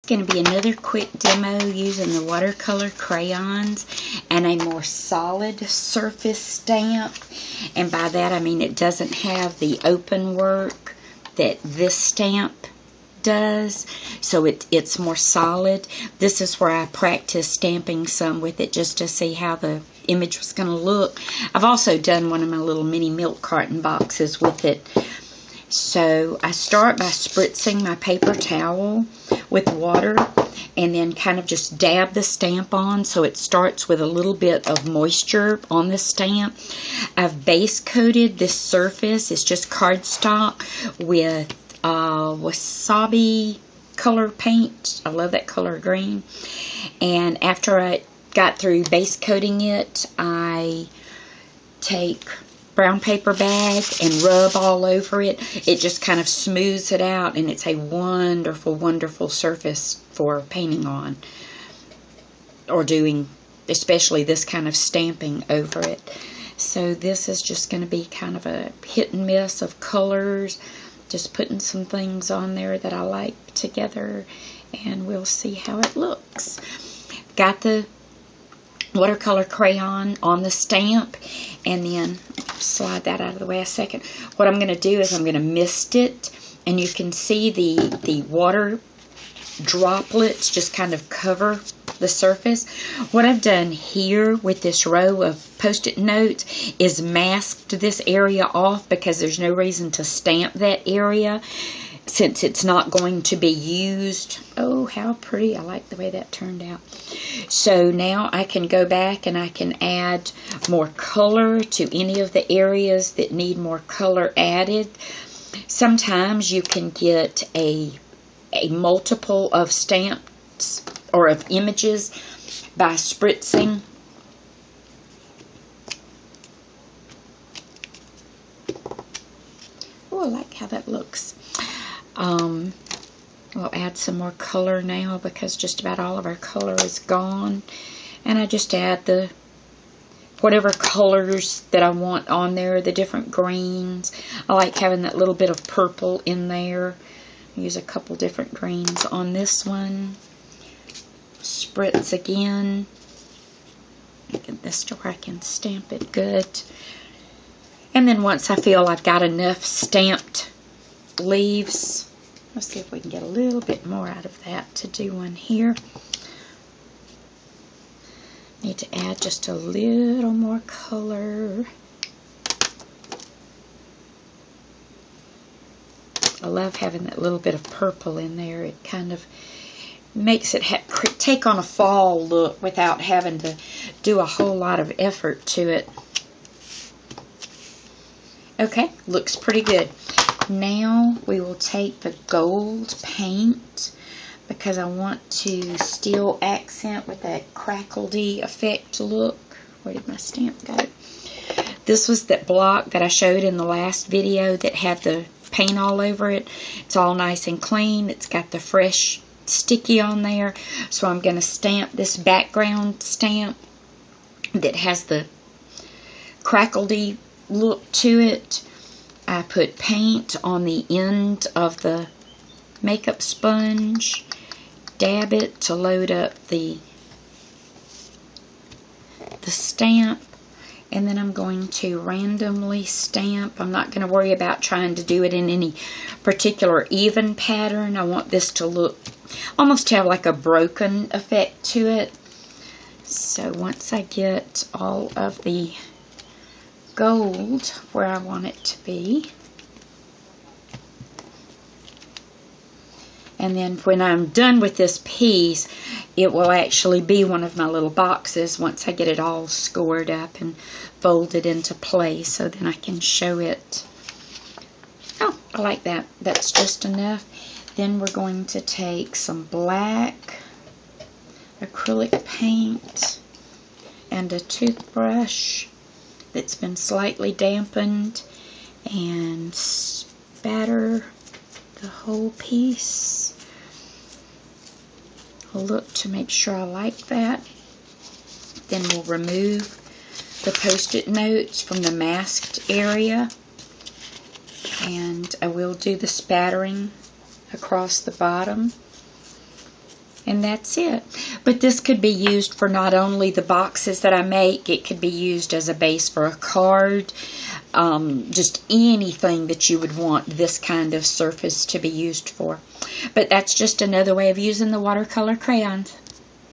Going to be another quick demo using the watercolor crayons and a more solid surface stamp, and by that I mean it doesn't have the open work that this stamp does, so it's more solid. This is where I practiced stamping some with it just to see how the image was going to look. I've also done one of my little mini milk carton boxes with it. So I start by spritzing my paper towel with water and then kind of just dab the stamp on so it starts with a little bit of moisture on the stamp. I've base coated this surface. It's just cardstock with wasabi color paint. I love that color green. And after I got through base coating it, I take brown paper bag and rub all over it. It just kind of smooths it out, and it's a wonderful, wonderful surface for painting on or doing, especially this kind of stamping over it. So this is just going to be kind of a hit and miss of colors, just putting some things on there that I like together, and we'll see how it looks. Got the watercolor crayon on the stamp, and then slide that out of the way a second. What I'm going to do is I'm going to mist it, and you can see the water droplets just kind of cover the surface. What I've done here with this row of Post-it notes is masked this area off because there's no reason to stamp that area since it's not going to be used. Oh, how pretty. I like the way that turned out. So now I can go back and I can add more color to any of the areas that need more color added. Sometimes you can get a multiple of stamps or of images by spritzing. Oh, I like how that looks. We'll add some more color now because just about all of our color is gone. And I just add the whatever colors that I want on there, the different greens. I like having that little bit of purple in there. Use a couple different greens on this one. Spritz again. Get this to where I can stamp it good. And then once I feel I've got enough stamped leaves, let's see if we can get a little bit more out of that to do one here. Need to add just a little more color. I love having that little bit of purple in there. It kind of makes it take on a fall look without having to do a whole lot of effort to it. Okay, looks pretty good. Now we will take the gold paint because I want to still accent with that crackledy effect look. Where did my stamp go? This was that block that I showed in the last video that had the paint all over it. It's all nice and clean. It's got the fresh sticky on there. So I'm going to stamp this background stamp that has the crackledy look to it. I put paint on the end of the makeup sponge, dab it to load up the stamp, and then I'm going to randomly stamp. I'm not going to worry about trying to do it in any particular even pattern. I want this to look, almost have like a broken effect to it. So once I get all of the gold where I want it to be, and then when I'm done with this piece, it will actually be one of my little boxes once I get it all scored up and folded into place, so then I can show it. Oh, I like that. That's just enough. Then we're going to take some black acrylic paint and a toothbrush that's been slightly dampened and spatter the whole piece. I'll look to make sure I like that. Then we'll remove the Post-it notes from the masked area, and I will do the spattering across the bottom. And that's it. But this could be used for not only the boxes that I make, it could be used as a base for a card. Just anything that you would want this kind of surface to be used for. But that's just another way of using the watercolor crayons.